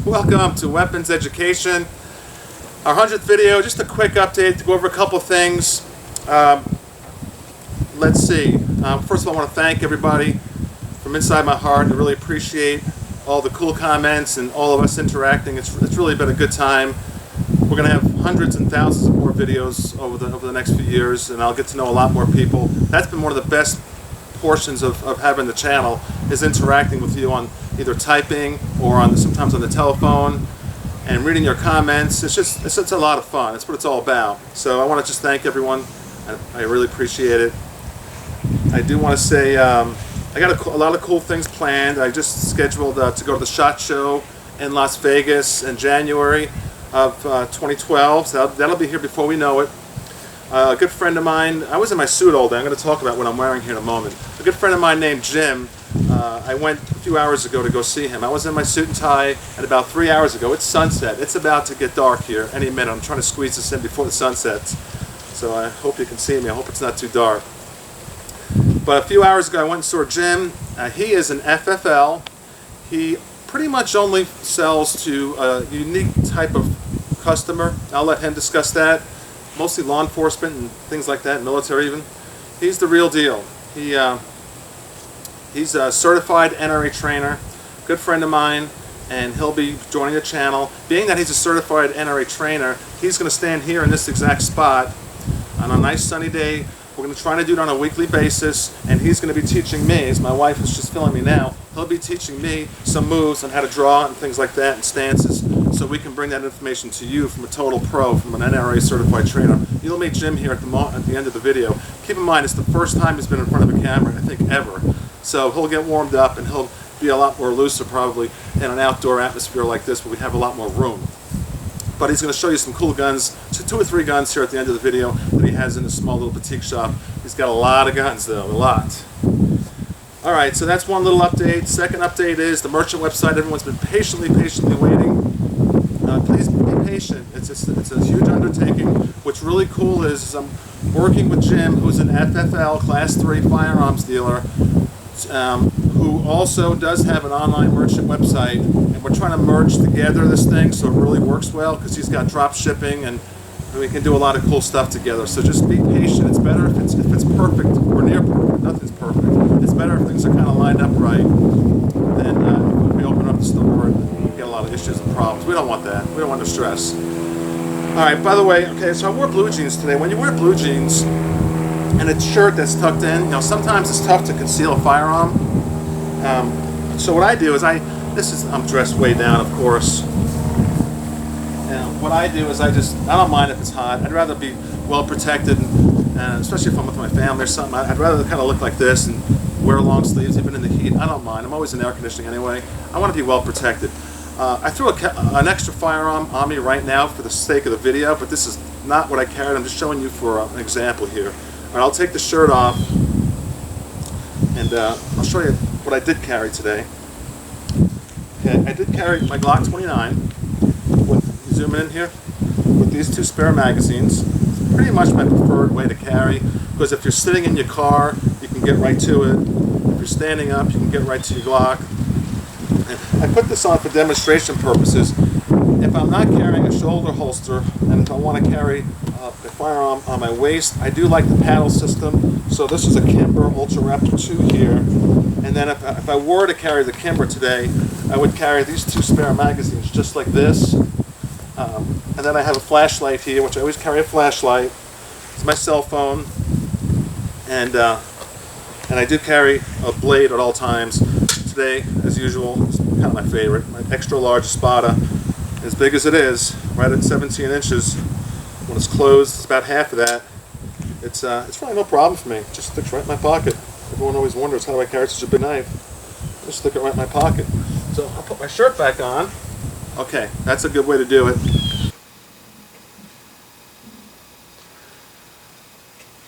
Welcome to Weapons Education. Our 100th video, just a quick update to go over a couple of things. Let's see. First of all, I want to thank everybody from inside my heart. I really appreciate all the cool comments and all of us interacting. It's really been a good time. We're going to have hundreds and thousands of more videos over the next few years, and I'll get to know a lot more people. That's been one of the best portions of having the channel, is interacting with you on either typing or sometimes on the telephone and reading your comments. It's a lot of fun. That's what it's all about. So I want to just thank everyone. I really appreciate it. I do want to say I got a lot of cool things planned. I just scheduled to go to the SHOT Show in Las Vegas in January of 2012. So that'll be here before we know it. A good friend of mine, I was in my suit all day. I'm going to talk about what I'm wearing here in a moment. A good friend of mine named Jim, I went a few hours ago to go see him. I was in my suit and tie, and about 3 hours ago, it's sunset. It's about to get dark here any minute. I'm trying to squeeze this in before the sun sets. So I hope you can see me. I hope it's not too dark. But a few hours ago, I went and saw Jim. He is an FFL. He pretty much only sells to a unique type of customer. I'll let him discuss that. Mostly law enforcement and things like that, military even. He's the real deal. He's a certified NRA trainer, good friend of mine, and he'll be joining the channel. Being that he's a certified NRA trainer, he's going to stand here in this exact spot on a nice sunny day. We're going to try to do it on a weekly basis, and he's going to be teaching me, as my wife is just filming me now, he'll be teaching me some moves on how to draw and things like that, and stances, so we can bring that information to you from a total pro, from an NRA certified trainer. You'll meet Jim here at the end of the video. Keep in mind, it's the first time he's been in front of a camera, I think, ever. So he'll get warmed up, and he'll be a lot more looser probably in an outdoor atmosphere like this where we have a lot more room. But he's going to show you some cool guns, 2 or 3 guns here at the end of the video that he has in his small little boutique shop. He's got a lot of guns though, a lot. Alright, so that's one little update. Second update is the merchant website. Everyone's been patiently waiting. Please be patient. It's a huge undertaking. What's really cool is I'm working with Jim, who's an FFL Class 3 firearms dealer, who also does have an online merchant website, and we're trying to merge together this thing so it really works well, because he's got drop shipping and we can do a lot of cool stuff together. So just be patient. It's better if it's perfect or near perfect. Nothing's perfect. It's better if things are kind of lined up right than if we open up the store and get a lot of issues and problems. We don't want that. We don't want the stress. Alright, by the way, okay, so I wore blue jeans today. When you wear blue jeans and a shirt that's tucked in, sometimes it's tough to conceal a firearm. So what I do is I'm dressed way down, of course. And what I do is I don't mind if it's hot. I'd rather be well protected, and especially if I'm with my family or something. I'd rather kind of look like this and wear long sleeves even in the heat. I don't mind. I'm always in air conditioning anyway. I want to be well protected. I threw an extra firearm on me right now for the sake of the video, but this is not what I carried. I'm just showing you for an example here. All right, I'll take the shirt off, and I'll show you what I did carry today. Okay, I did carry my Glock 29 with, zoom in here, with these 2 spare magazines. It's pretty much my preferred way to carry, because if you're sitting in your car, you can get right to it. If you're standing up, you can get right to your Glock. And I put this on for demonstration purposes. If I'm not carrying a shoulder holster, and if I want to carry a firearm on my waist, I do like the paddle system. So this is a Kimber Ultra Raptor 2 here. And then if I were to carry the Kimber today, I would carry these 2 spare magazines just like this. And then I have a flashlight here, which I always carry a flashlight. It's my cell phone. And I do carry a blade at all times. Today, as usual, is kind of my favorite. My extra large Espada, as big as it is, right at 17 inches. When it's closed, it's about half of that. It's really no problem for me. It just sticks right in my pocket. Everyone always wonders, how do I carry such a big knife? I just stick it right in my pocket. So I'll put my shirt back on. Okay, that's a good way to do it.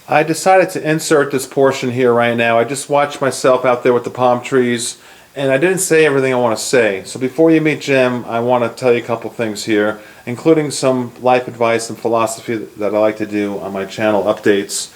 I decided to insert this portion here right now. I just watched myself out there with the palm trees, and I didn't say everything I want to say. So before you meet Jim, I want to tell you a couple things here, including some life advice and philosophy that I like to do on my channel updates.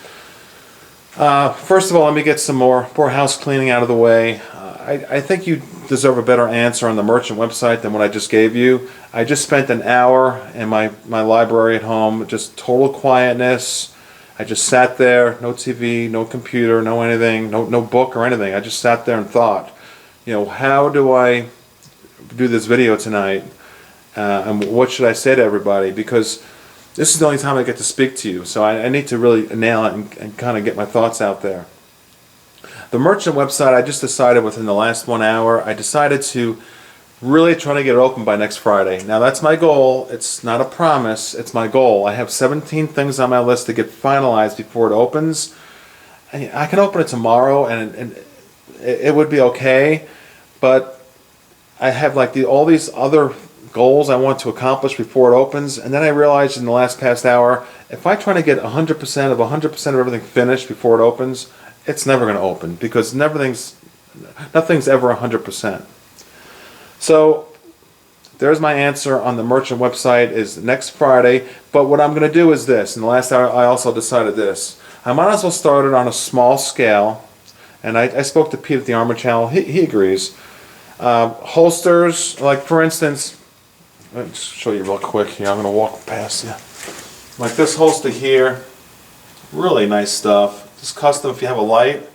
First of all, let me get some more house cleaning out of the way. I think you deserve a better answer on the merchant website than what I just gave you. I just spent an hour in my library at home, just total quietness. I just sat there, no TV, no computer, no anything, no book or anything. I just sat there and thought, you know, how do I do this video tonight? And what should I say to everybody? Because this is the only time I get to speak to you, so I need to really nail it and kind of get my thoughts out there. The merchant website, I just decided within the last 1 hour, I decided to really try to get it open by next Friday. Now that's my goal. It's not a promise, it's my goal. I have 17 things on my list to get finalized before it opens. I can open it tomorrow and it would be okay, but I have like all these other goals I want to accomplish before it opens, and then I realized in the past hour, if I try to get 100% of 100% of everything finished before it opens, it's never going to open, because nothing's ever 100%. So there's my answer on the merchant website is next Friday. But what I'm going to do is this. In the last hour, I also decided this. I might as well start it on a small scale, and I spoke to Pete at the Armor Channel. He agrees. Holsters, like for instance, let me just show you real quick here. I'm going to walk past you. Like this holster here, really nice stuff. Just custom if you have a light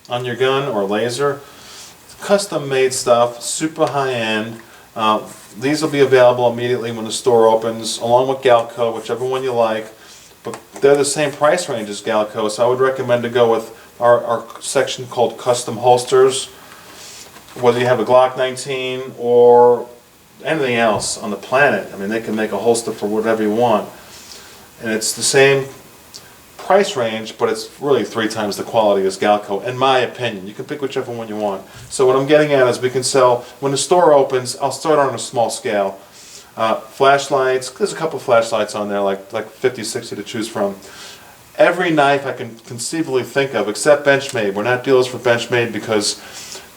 on your gun or a laser. Custom made stuff, super high end. These will be available immediately when the store opens, along with Galco, whichever one you like. But they're the same price range as Galco, so I would recommend to go with our section called Custom Holsters. Whether you have a Glock 19 or anything else on the planet, I mean, they can make a holster for whatever you want. And it's the same price range, but it's really 3 times the quality as Galco, in my opinion. You can pick whichever one you want. So what I'm getting at is we can sell, when the store opens, I'll start on a small scale. Flashlights, there's a couple flashlights on there, like 50, 60 to choose from. Every knife I can conceivably think of, except Benchmade. We're not dealers for Benchmade because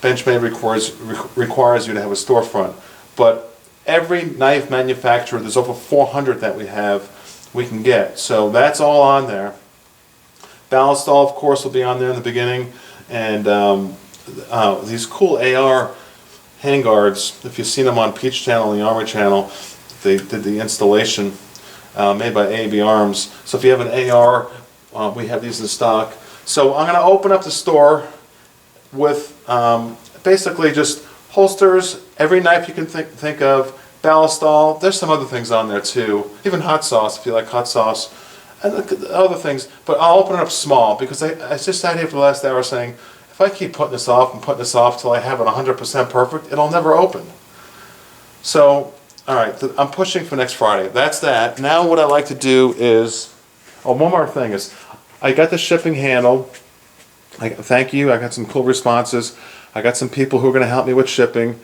Benchmade requires you to have a storefront. But every knife manufacturer, there's over 400 that we can get. So that's all on there. Ballistol, of course, will be on there in the beginning. And these cool AR handguards, if you've seen them on Pete's channel and the Armor channel, they did the installation made by AB Arms. So if you have an AR, we have these in stock. So I'm going to open up the store with basically just holsters, every knife you can think of, Ballistol. There's some other things on there too, even hot sauce if you like hot sauce, and other things. But I'll open it up small because I just sat here for the last hour saying, if I keep putting this off and putting this off till I have it 100% perfect, it'll never open. So, all right, I'm pushing for next Friday. That's that. Now what I like to do is, oh, one more thing is, I got the shipping handled. Thank you. I got some cool responses. I got some people who are going to help me with shipping.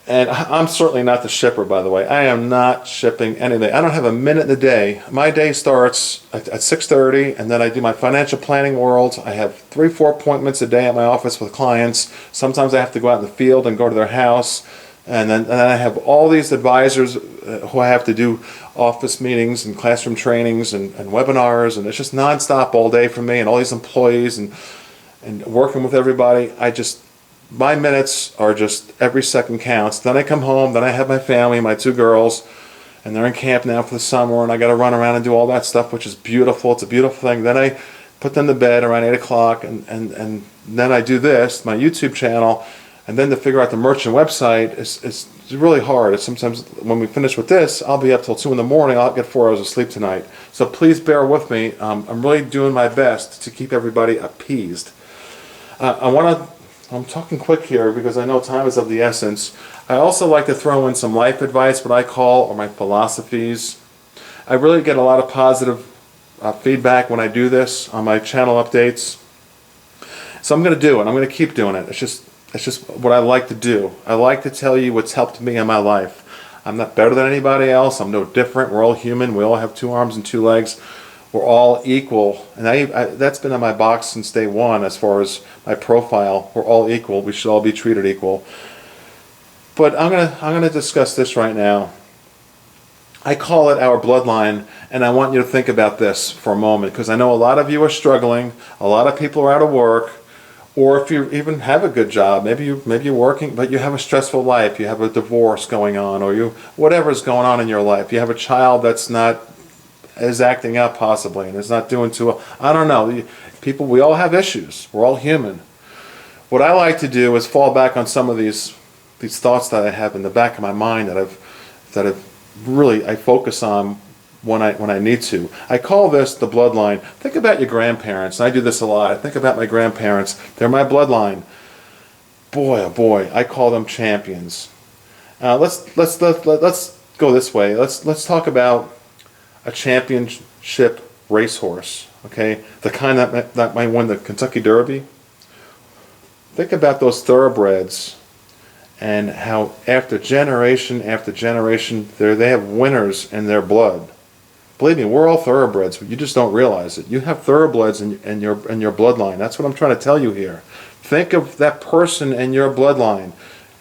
And I'm certainly not the shipper, by the way. I am not shipping anything. I don't have a minute in the day. My day starts at 6:30, and then I do my financial planning world. I have 3-4 appointments a day at my office with clients. Sometimes I have to go out in the field and go to their house. And then I have all these advisors who I have to do office meetings and classroom trainings and webinars, and it's just nonstop all day for me, and all these employees and working with everybody. My minutes are just every second counts. Then I come home, then I have my family, my 2 girls, and they're in camp now for the summer, and I got to run around and do all that stuff, which is beautiful. It's a beautiful thing. Then I put them to bed around 8 o'clock, and then I do this, my YouTube channel, and then to figure out the merchant website is really hard. It's sometimes when we finish with this, I'll be up till 2 in the morning. I'll get 4 hours of sleep tonight. So please bear with me. I'm really doing my best to keep everybody appeased. I'm talking quick here because I know time is of the essence. I also like to throw in some life advice, what I call, or my philosophies. I really get a lot of positive feedback when I do this on my channel updates. So I'm going to do it. I'm going to keep doing it. It's just what I like to do. I like to tell you what's helped me in my life. I'm not better than anybody else. I'm no different. We're all human. We all have 2 arms and 2 legs. We're all equal, and that's been on my box since day one as far as my profile. We're all equal. We should all be treated equal. But I'm gonna discuss this right now. I call it our bloodline, and I want you to think about this for a moment, because I know a lot of you are struggling. A lot of people are out of work, Or if you even have a good job, maybe you're working, but you have a stressful life. You have a divorce going on, or whatever's going on in your life. You have a child that's is acting up possibly and is not doing too well. I don't know. People, we all have issues. We're all human. What I like to do is fall back on some of these thoughts that I have in the back of my mind that I focus on when I need to. I call this the bloodline. Think about your grandparents. And I do this a lot. I think about my grandparents. They're my bloodline. Boy, oh boy, I call them champions. Let's go this way. Let's talk about a championship racehorse. Okay, the kind that might win the Kentucky Derby. Think about those thoroughbreds and how after generation, they have winners in their blood. Believe me, we're all thoroughbreds. You just don't realize it. You have thoroughbreds in your bloodline. That's what I'm trying to tell you here. Think of that person in your bloodline,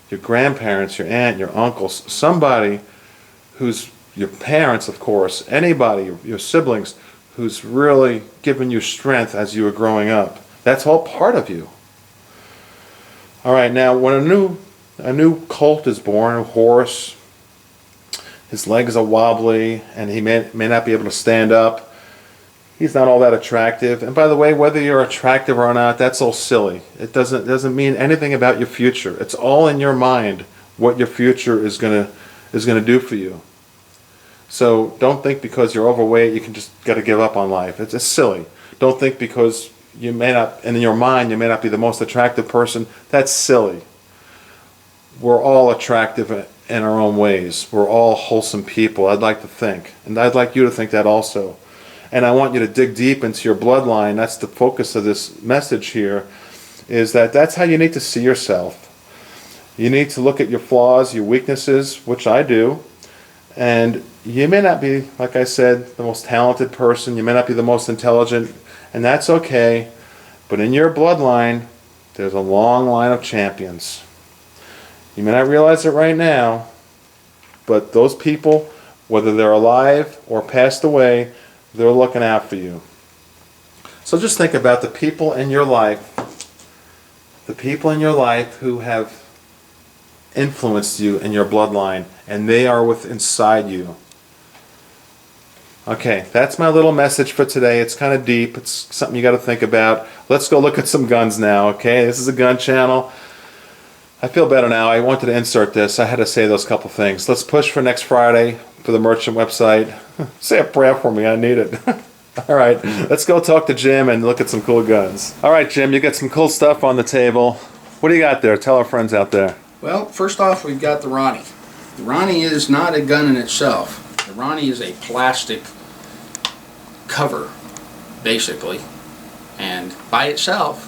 your grandparents, your aunt, your uncles, somebody who's your parents, of course, anybody, your siblings, who's really given you strength as you were growing up. That's all part of you. All right, now when a new colt is born, a horse, his legs are wobbly and he may not be able to stand up. He's not all that attractive. And by the way, whether you're attractive or not, that's all silly. It doesn't mean anything about your future. It's all in your mind what your future is gonna do for you. So don't think because you're overweight you can just gotta give up on life. It's silly. Don't think because you may not, in your mind, you may not be the most attractive person. That's silly. We're all attractive in our own ways. We're all wholesome people, I'd like to think. And I'd like you to think that also. And I want you to dig deep into your bloodline. That's the focus of this message here, is that's how you need to see yourself. You need to look at your flaws, your weaknesses, which I do. And you may not be, like I said, the most talented person. You may not be the most intelligent. And that's okay, but in your bloodline, there's a long line of champions. You may not realize it right now, but those people, whether they're alive or passed away, they're looking out for you. So just think about the people in your life who have influenced you in your bloodline, and they are inside you. Okay, that's my little message for today. It's kind of deep. It's something you got to think about. Let's go look at some guns now, okay? This is a gun channel. I feel better now. I wanted to insert this. I had to say those couple things. Let's push for next Friday for the merchant website. Say a prayer for me. I need it. All right, let's go talk to Jim and look at some cool guns. All right, Jim, you got some cool stuff on the table. What do you got there? Tell our friends out there. Well, first off, we've got the Ronnie. The Ronnie is not a gun in itself. The Ronnie is a plastic cover, basically, and by itself,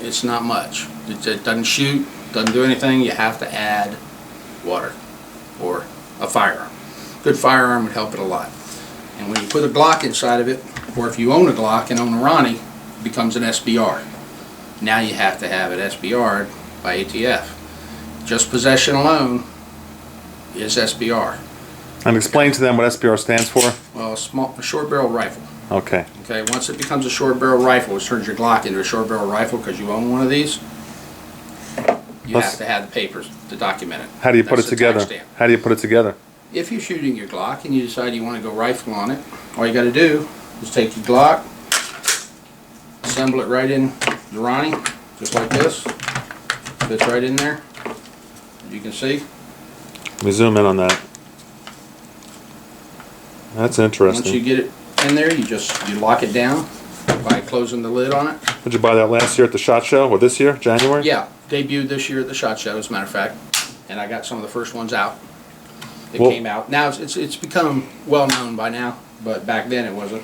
it's not much. It doesn't shoot, doesn't do anything. You have to add water or a firearm. Good firearm would help it a lot. And when you put a Glock inside of it, or if you own a Glock and own a Ronnie, it becomes an SBR. Now you have to have it SBR'd by ATF. Just possession alone is SBR. And explain to them what SBR stands for. Well, a short barrel rifle. Okay. Okay, once it becomes a short barrel rifle, it turns your Glock into a short barrel rifle because you own one of these. You have to have the papers to document it. How do you put it together? How do you put it together? If you're shooting your Glock and you decide you want to go rifle on it, all you got to do is take your Glock, assemble it right in the Ronnie, just like this. Fits right in there. As you can see. Let me zoom in on that. That's interesting. Once you get it in there, you lock it down by closing the lid on it. Did you buy that last year at the SHOT Show, or this year, January? Yeah, debuted this year at the SHOT Show, as a matter of fact, and I got some of the first ones out. It came out. Now it's become well known by now, but back then it wasn't.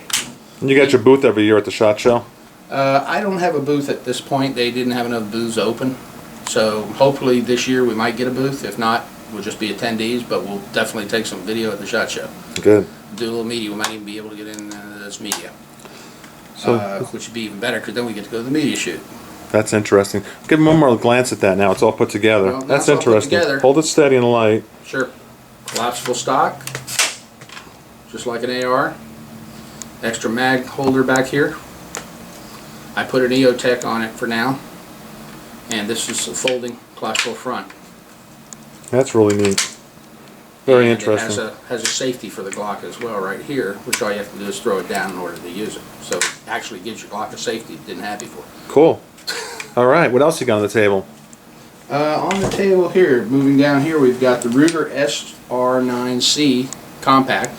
And you got your booth every year at the SHOT Show? I don't have a booth at this point. They didn't have enough booths open, so hopefully this year we might get a booth. If not, we'll just be attendees, but we'll definitely take some video at the SHOT Show. Good. Do a little media. We might even be able to get in this media, so, which would be even better because then we get to go to the media shoot. That's interesting. Give them one more glance at that now. It's all put together. Well, that's interesting. Hold it steady in the light. Sure. Collapsible stock, just like an AR. Extra mag holder back here. I put an EOTech on it for now, and this is a folding collapsible front. That's really neat. Very and interesting. It has a safety for the Glock as well right here, which all you have to do is throw it down in order to use it. So it actually gives your Glock a safety it didn't have before. Cool. All right, what else you got on the table? On the table here, moving down here, we've got the Ruger SR9C Compact,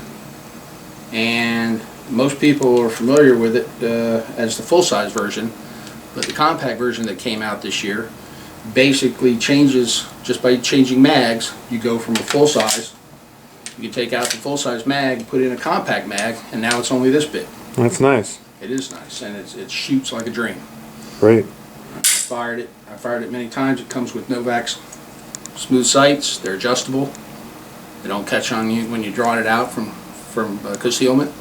and most people are familiar with it as the full-size version, but the compact version that came out this year basically changes, just by changing mags, you go from a full-size, you can take out the full-size mag, put in a compact mag, and now it's only this big. That's nice. It is nice, and it shoots like a dream. Great. I fired it many times. It comes with Novak's smooth sights. They're adjustable. They don't catch on you when you draw it out from concealment.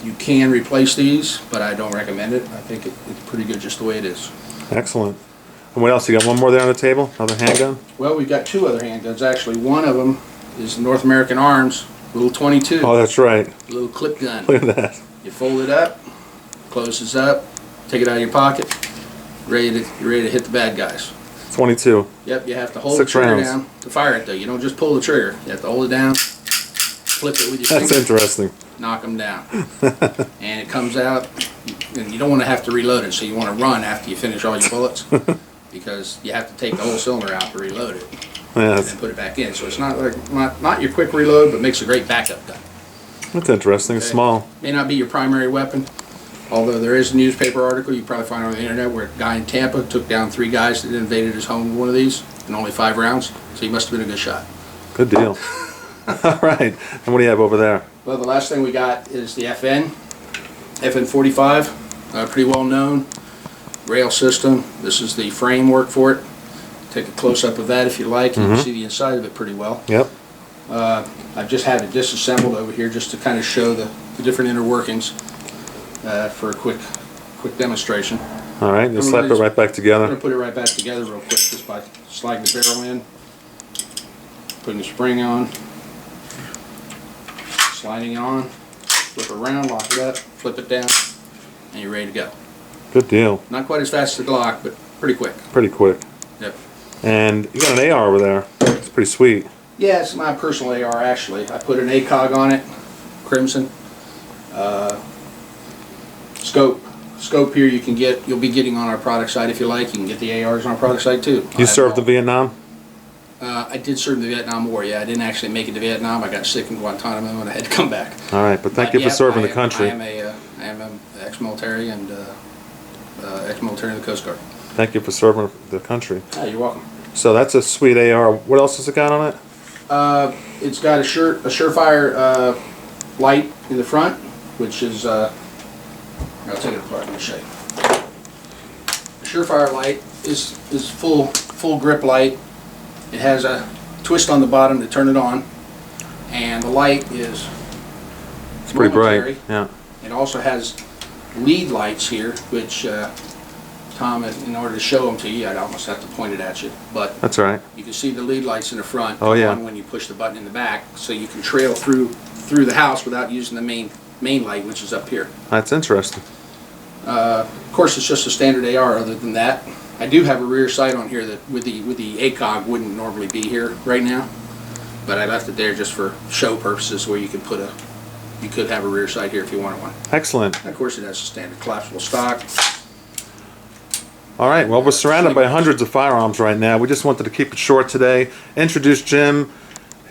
You can replace these, but I don't recommend it. I think it's pretty good just the way it is. Excellent. And what else? You got one more there on the table? Another handgun? Well, we've got two other handguns actually. One of them is North American Arms, little 22. Oh, that's right. Little clip gun. Look at that. You fold it up, closes up, take it out of your pocket, you're ready to hit the bad guys. 22. Yep, you have to hold 6 the trigger rounds. down to fire it though. You don't just pull the trigger. You have to hold it down, flip it with your That's finger, interesting. knock them down. And it comes out, and you don't want to have to reload it, so you want to run after you finish all your bullets because you have to take the whole cylinder out to reload it Yeah, and then put it back in. So it's not like not your quick reload, but makes a great backup gun. that's interesting. It's Okay. small. May not be your primary weapon, although there is a newspaper article you probably find on the internet where a guy in Tampa took down 3 guys that invaded his home with one of these in only 5 rounds, so he must have been a good shot. Good deal. All right. And what do you have over there? Well, the last thing we got is the FN45, pretty well known rail system. This is the framework for it. Take a close-up of that if you like. You can see the inside of it pretty well. Yep. I've just had it disassembled over here just to kind of show the different inner workings for a quick demonstration. All right. You'll slap it right back I'm together. going to put it right back together real quick just by sliding the barrel in, putting the spring on, sliding it on, flip it around, lock it up, flip it down, and you're ready to go. Good deal. Not quite as fast as the Glock, but pretty quick. Pretty quick. Yep. And you got an AR over there. It's pretty sweet. Yeah, it's my personal AR actually. I put an ACOG on it, Crimson. Scope here you'll be getting on our product site if you like. You can get the ARs on our product site too. You served in Vietnam? I did serve in the Vietnam War, yeah. I didn't actually make it to Vietnam. I got sick in Guantanamo and I had to come back. All right, but thank you for serving the country. I am an ex-military and ex-military in the Coast Guard. Thank you for serving the country. Ah, you're welcome. So that's a sweet AR. What else has it got on it? It's got a Surefire light in the front, which is I'll take it apart. Let me show you. The Surefire light is full grip light. It has a twist on the bottom to turn it on, and the light is It's pretty momentary. bright. Yeah. It also has lead lights here, which Tom, in order to show them to you, I'd almost have to point it at you, but That's all right. you can see the lead lights in the front. Oh, yeah. On when you push the button in the back, so you can trail through the house without using the main light, which is up here. That's interesting. Of course, it's just a standard AR. Other than that, I do have a rear sight on here that with the ACOG wouldn't normally be here right now, but I left it there just for show purposes, where you could have a rear sight here if you wanted one. Excellent. And of course, it has a standard collapsible stock. All right, well, we're surrounded by hundreds of firearms right now. We just wanted to keep it short today. Introduce Jim.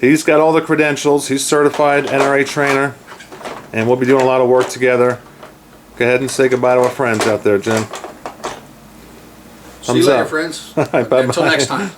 He's got all the credentials. He's certified NRA trainer, and we'll be doing a lot of work together. Go ahead and say goodbye to our friends out there, Jim. See you later, friends. Bye-bye. Until next time.